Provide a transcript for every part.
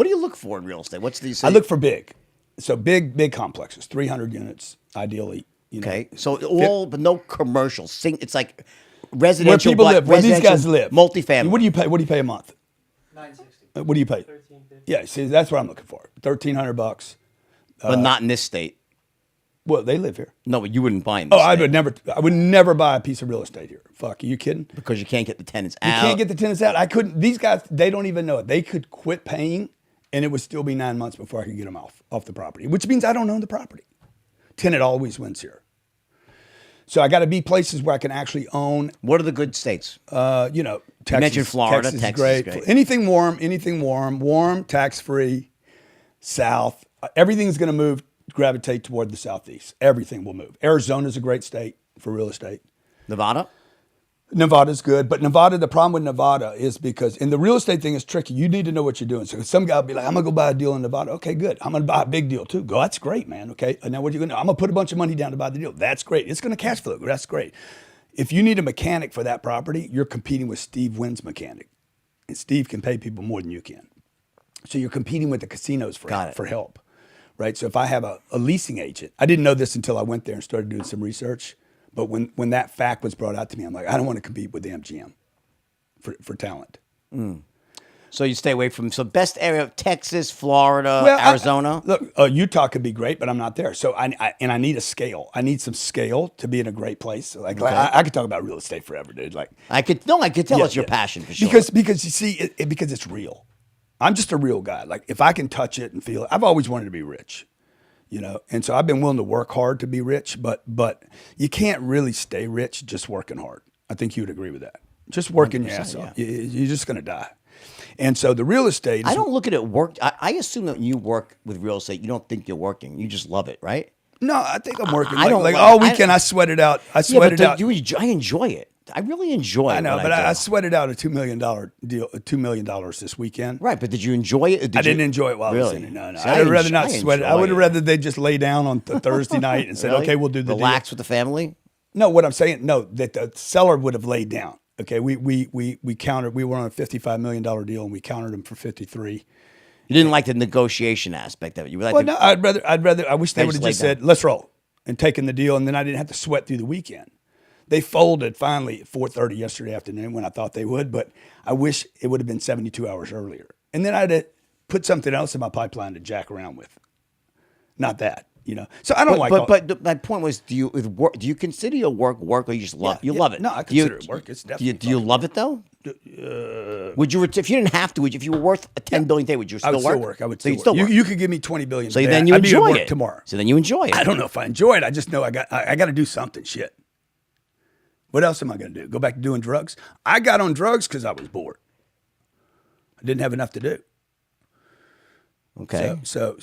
do you look for in real estate? What's these? I look for big. So big complexes, 300 units, ideally. Okay, so all, but no commercial. It's like Where residential. people live, where these guys live. Multifamily. What do you pay? What do you pay a month? $960. What do you pay? $13.50. Yeah, see, that's what I'm looking for. $1,300. But not in this state. Well, they live here. No, but you wouldn't buy in Oh, this I state would never buy a piece of real estate here. Fuck, are you kidding? because you can't get the tenants You out. can't get the tenants out. I couldn't. These guys, they don't even know it. They could quit paying, and it would still be 9 months before I could get them off the property. Which means I don't own the property. Tenant always wins here. So I got to be places where I can actually own. What are the good states? Texas. You mentioned Florida. Texas Texas is great. Anything warm, tax free, South. Everything's going to gravitate toward the Southeast. Everything will move. Arizona's a great state for real estate. Nevada? Nevada's good, but the problem with Nevada is because, and the real estate thing is tricky. You need to know what you're doing. So some guy will be like, I'm going to go buy a deal in Nevada. Okay, good. I'm going to buy a big deal too. Go, that's great, man. Okay. And now what are you going to do? I'm going to put a bunch of money down to buy the deal. That's great. It's going to cash flow. That's great. If you need a mechanic for that property, you're competing with Steve Wynn's mechanic. And Steve can pay people more than you can. So you're competing with the casinos for help. Right? So if I have a leasing agent, I didn't know this until I went there and started doing some research. But when that fact was brought out to me, I'm like, I don't want to compete with the MGM for talent. So you stay away from best area of Texas, Florida, Arizona. Look, Utah could be great, but I'm not there. So I need a scale. I need some scale to be in a great place. So like I could talk about real estate forever, dude. Like I could tell it's your passion for sure. Because you see, because it's real. I'm just a real guy. Like if I can touch it and feel it, I've always wanted to be rich. And so I've been willing to work hard to be rich, but you can't really stay rich just working hard. I think you would agree with that. Just working your ass off. You're just going to die. And so the real estate. I don't look at it work. I assume that when you work with real estate, you don't think you're working. You just love it, right? No, I think I'm working. I don't all weekend. I sweat it out. I enjoy it. I really enjoy it. I know, but I sweated out a $2 million deal, $2 million this weekend. Right, but did you enjoy it? I didn't enjoy it while I was in it. No. See, I'd rather not sweat it. I would have rather they just lay down on Thursday night and said, okay, we'll do the relax deal. with the family. No, what I'm saying, that the seller would have laid down. Okay, we countered. We were on a $55 million deal and we countered them for 53. You didn't like the negotiation aspect of it. You were like, no, I'd rather. I wish they would have just said, let's roll, and taken the deal, and then I didn't have to sweat through the weekend. They folded finally at 4:30 yesterday afternoon when I thought they would, but I wish it would have been 72 hours earlier. And then I'd have put something else in my pipeline to jack around with. Not that, So I don't But my point was, do you consider your work or you just love love it? No, I consider it work. It's definitely. Do you love it though? Would you, if you didn't have to, if you were worth $10 billion today, would you still work? I would still work. You could give me $20 billion. So then you enjoy it tomorrow. So then you enjoy it. I don't know if I enjoy it. I just know I got to do something. Shit. What else am I going to do? Go back to doing drugs? I got on drugs because I was bored. I didn't have enough to do. Okay. So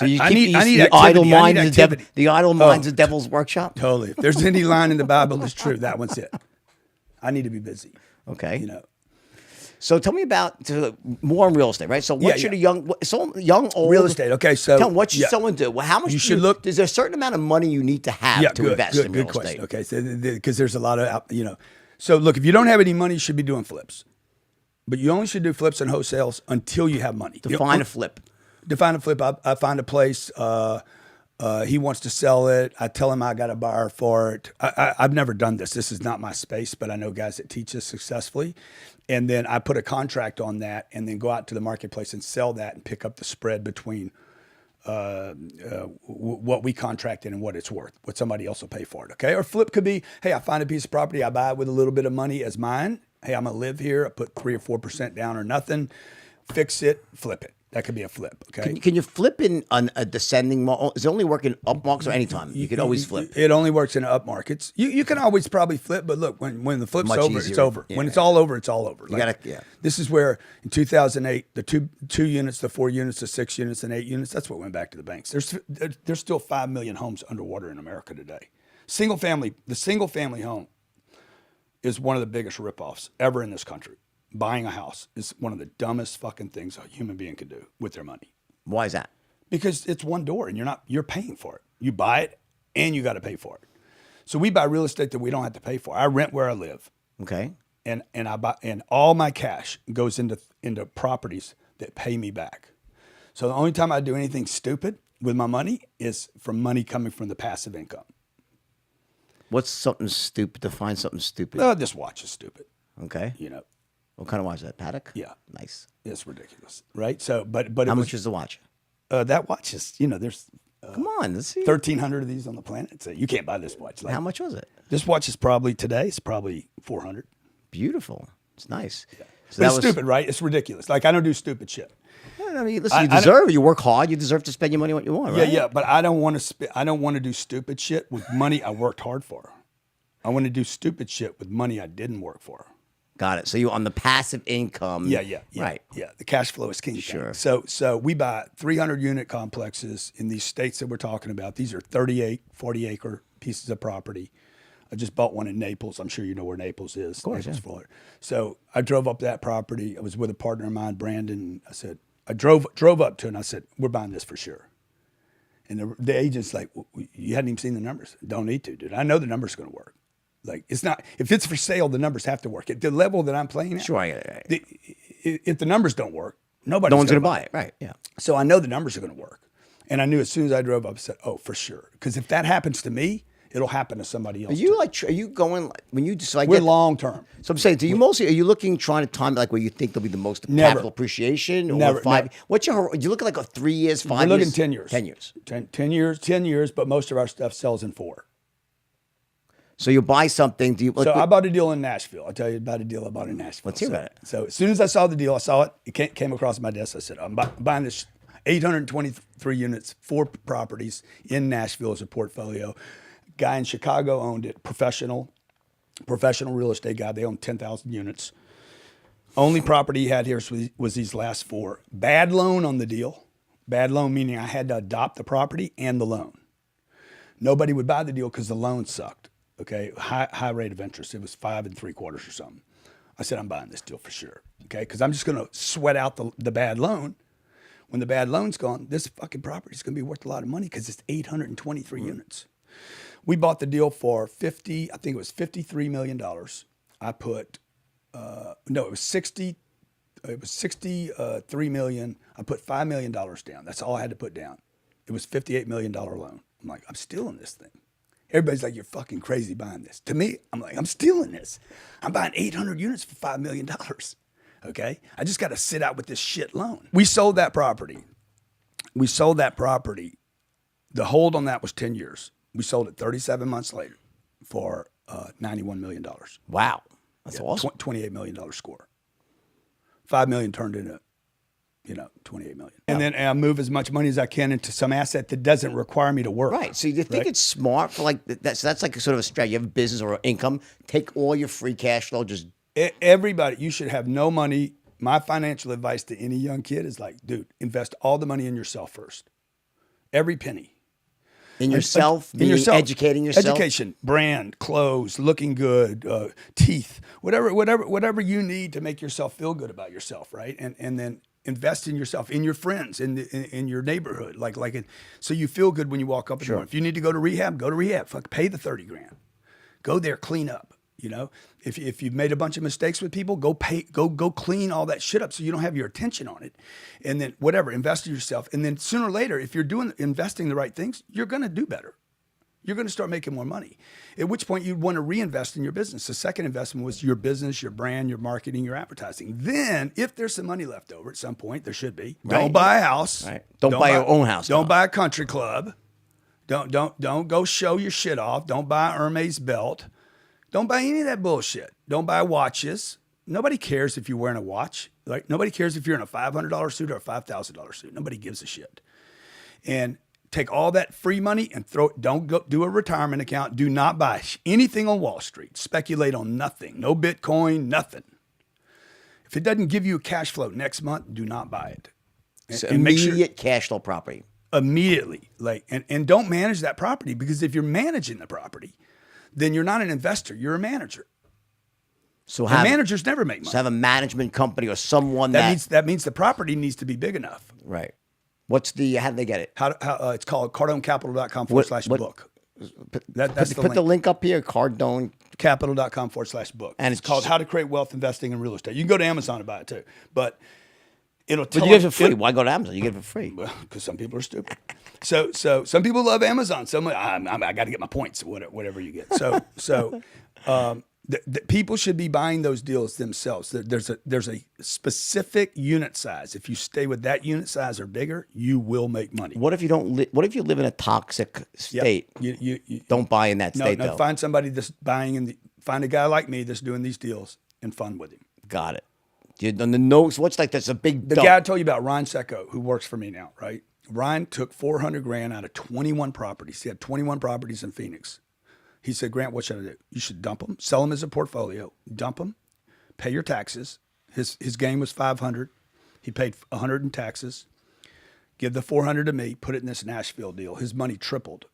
you I keep need the idle mind I need is the idle minds of devil's workshop. Totally. If there's any line in the Bible that's true, that one's it. I need to be busy. Okay. So tell me about more on real estate, right? So what should a young, old real estate? Okay, so tell me, what should someone do? Well, how much you should look? Is there a certain amount of money you need to have to invest in real estate? Okay, so because there's a lot of So look, if you don't have any money, you should be doing flips, but you only should do flips and wholesales until you have money. Define a flip. Define a flip. I find a place. He wants to sell it. I tell him I got a buyer for it. I've never done this. This is not my space, but I know guys that teach this successfully. And then I put a contract on that and then go out to the marketplace and sell that and pick up the spread between what we contracted and what it's worth, what somebody else will pay for it. Okay. Or flip could be, hey, I find a piece of property. I buy it with a little bit of money as mine. Hey, I'm going to live here. I put 3 or 4% down or nothing, fix it, flip it. That could be a flip. Okay. Can you flip in a descending market? Does it only work in up markets or anytime? You can always flip. It only works in up markets. You can always probably flip, but look, when the flip's over, it's over. Yeah. When it's all over, it's all over. Yeah. This is where in 2008, the two units, the 4 units, the 6 units, and 8 units, that's what went back to the banks. There's still 5 million homes underwater in America today. The single family home is one of the biggest ripoffs ever in this country. Buying a house is one of the dumbest fucking things a human being could do with their money. Why is that? Because it's one door and you're paying for it. You buy it and you got to pay for it. So we buy real estate that we don't have to pay for. I rent where I live. Okay. And I buy, and all my cash goes into properties that pay me back. So the only time I do anything stupid with my money is from money coming from the passive income. What's something stupid? Define something stupid. This watch is stupid. Okay. You know, What kind of watch is that? Patek? Yeah. Nice. it's ridiculous, right? So, but How much is the watch? that watch is, you know, there's Come on, let's see. 1,300 of these on the planet. So you can't buy this watch. Like, How much was it? this watch is probably today. It's probably 400. Beautiful. It's nice. So But it's stupid, right? It's ridiculous. Like I don't do stupid shit. I mean, listen, you deserve it. You work hard. You deserve to spend your money what you want, right? Yeah, but I don't want to. I don't want to do stupid shit with money I worked hard for. I want to do stupid shit with money I didn't work for. Got it. So you on the passive income. Yeah. Right. Yeah, the cash flow is king. Sure. So we buy 300 unit complexes in these states that we're talking about. These are 38, 40 acre pieces of property. I just bought one in Naples. I'm sure you know where Naples is. Of course, Naples, yeah. Florida. So I drove up that property. I was with a partner of mine, Brandon. I said, I drove up to it and I said, we're buying this for sure. And the agent's like, well, you hadn't even seen the numbers. Don't need to, dude. I know the numbers going to work. Like it's not, if it's for sale, the numbers have to work. At the level that I'm playing at, Sure, I get it. if the numbers don't work, no one's going to buy it. Right. Yeah. So I know the numbers are going to work. And I knew as soon as I drove up, I said, oh, for sure. Because if that happens to me, it'll happen to somebody else. Are you like, are you going, like, when you just, like, We're long term. So I'm saying, do you mostly, are you looking, trying to time it like where you think there'll be the most Never. capital appreciation? Or Never, 5? never. What's your, you look at like a 3 years, 5 We're years? looking 10 years. 10 years. 10 years, but most of our stuff sells in 4. So you buy something, do you, So I bought a deal in Nashville. I'll tell you about a deal I bought in Nashville. Let's hear about it. So as soon as I saw the deal, it came across my desk. I said, I'm buying this 823 units, 4 properties in Nashville as a portfolio. Guy in Chicago owned it, professional real estate guy. They own 10,000 units. Only property he had here was these last 4. Bad loan on the deal. Bad loan meaning I had to adopt the property and the loan. Nobody would buy the deal because the loan sucked. Okay, high rate of interest. It was 5 3/4 or something. I said, I'm buying this deal for sure. Okay, because I'm just going to sweat out the bad loan. When the bad loan's gone, this fucking property is going to be worth a lot of money because it's 823 units. We bought the deal for I think it was $53 million. I put, it was 63 million. I put $5 million down. That's all I had to put down. It was $58 million loan. I'm like, I'm stealing this thing. Everybody's like, you're fucking crazy buying this. To me, I'm like, I'm stealing this. I'm buying 800 units for $5 million. Okay? I just got to sit out with this shit loan. We sold that property. The hold on that was 10 years. We sold it 37 months later for $91 million. Wow. That's awesome. $28 million score. $5 million turned into, $28 million. And then I move as much money as I can into some asset that doesn't require me to work. Right. So you think it's smart for like that? So that's like sort of a strategy. You have a business or income. Take all your free cash flow. Just everybody, you should have no money. My financial advice to any young kid is like, dude, invest all the money in yourself first. Every penny. in yourself, educating yourself. Education, brand, clothes, looking good, teeth, whatever you need to make yourself feel good about yourself, right? And then invest in yourself, in your friends, in your neighborhood, so you feel good when you walk up in the morning. If you need to go to rehab, go to rehab. Fuck, pay the $30,000. Go there, clean up. If you've made a bunch of mistakes with people, go clean all that shit up so you don't have your attention on it. And then invest in yourself. And then sooner or later, if you're investing the right things, you're going to do better. You're going to start making more money. At which point you'd want to reinvest in your business. The second investment was your business, your brand, your marketing, your advertising. Then, if there's some money left over at some point, there should be. Right. Don't buy a house. Right. Don't buy your own house. Don't buy a country club. Don't go show your shit off. Don't buy Hermes belt. Don't buy any of that bullshit. Don't buy watches. Nobody cares if you're wearing a watch. Like nobody cares if you're in a $500 suit or a $5,000 suit. Nobody gives a shit. And take all that free money and throw it. Don't go do a retirement account. Do not buy anything on Wall Street. Speculate on nothing. No Bitcoin, nothing. If it doesn't give you a cash flow next month, do not buy it. So immediate cash flow property. Immediately. And don't manage that property, because if you're managing the property, then you're not an investor. You're a manager. So managers never make money. So have a management company or someone that means the property needs to be big enough. Right. How do they get it? It's called cardonecapital.com/book. Put the link up here, cardonecapital.com/book. And it's called How to Create Wealth Investing in Real Estate. You can go to Amazon and buy it too. But It'll But tell you get it them- for free. Why go to Amazon? You get it for free. because some people are stupid. So some people love Amazon. Some I got to get my points, whatever you get. The people should be buying those deals themselves. There's a specific unit size. If you stay with that unit size or bigger, you will make money. What if you don't? What if you live in a toxic state? You Don't buy in that state, no. though. Find somebody that's buying find a guy like me that's doing these deals and fun with him. Got it. On the nose, what's like that's a big The dump. guy I told you about, Ryan Secco, who works for me now, right? Ryan took $400,000 out of 21 properties. He had 21 properties in Phoenix. He said, Grant, what should I do? You should dump them, sell them as a portfolio, dump them, pay your taxes. His gain was $500. He paid $100 in taxes. Give the $400 to me, put it in this Nashville deal. His money tripled,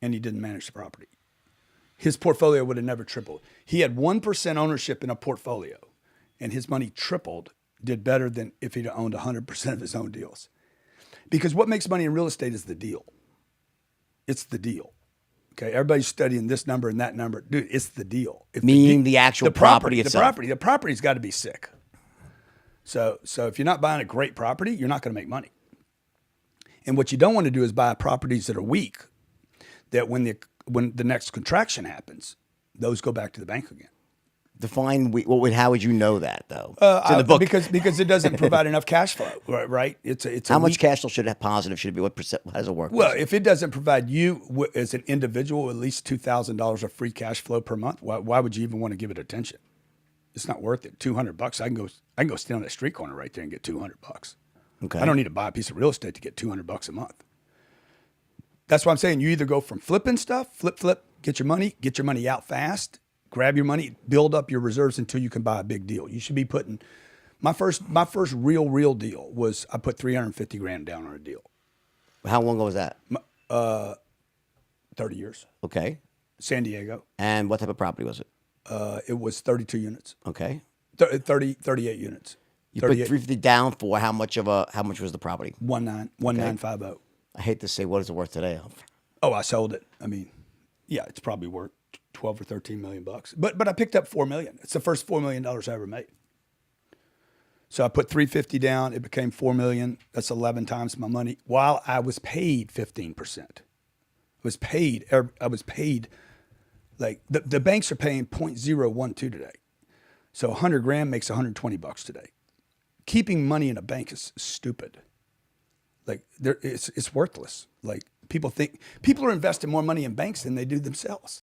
and he didn't manage the property. His portfolio would have never tripled. He had 1% ownership in a portfolio, and his money tripled, did better than if he'd owned 100% of his own deals. Because what makes money in real estate is the deal. It's the deal. Okay, everybody's studying this number and that number. Dude, it's the deal. Meaning the actual property itself. The property's got to be sick. So if you're not buying a great property, you're not going to make money. And what you don't want to do is buy properties that are weak, that when the next contraction happens, those go back to the bank again. Define how would you know that though? It's in the book. Because it doesn't provide enough cash flow, right? It's how much cash flow should it have positive? Should it be what percent? How does it work? Well, if it doesn't provide you as an individual at least $2,000 of free cash flow per month, why would you even want to give it attention? It's not worth it. $200, I can go stand on that street corner right there and get $200. Okay. I don't need to buy a piece of real estate to get $200 a month. That's why I'm saying you either go from flipping stuff, flip, get your money out fast, grab your money, build up your reserves until you can buy a big deal. You should be putting my first real deal was I put $350,000 down on a deal. How long ago was that? 30 years. Okay. San Diego. And what type of property was it? It was 32 units. Okay. 38 units. You put 350 down for how much was the property? 1950. I hate to say, what is it worth today? Oh, I sold it. I mean, yeah, it's probably worth 12 or 13 million bucks. But I picked up 4 million. It's the first $4 million I ever made. So I put 350 down. It became 4 million. That's 11 times my money. While I was paid 15%. I was paid like the banks are paying 0.012 today. So $100,000 makes $120 today. Keeping money in a bank is stupid. Like it's worthless. Like people are investing more money in banks than they do themselves.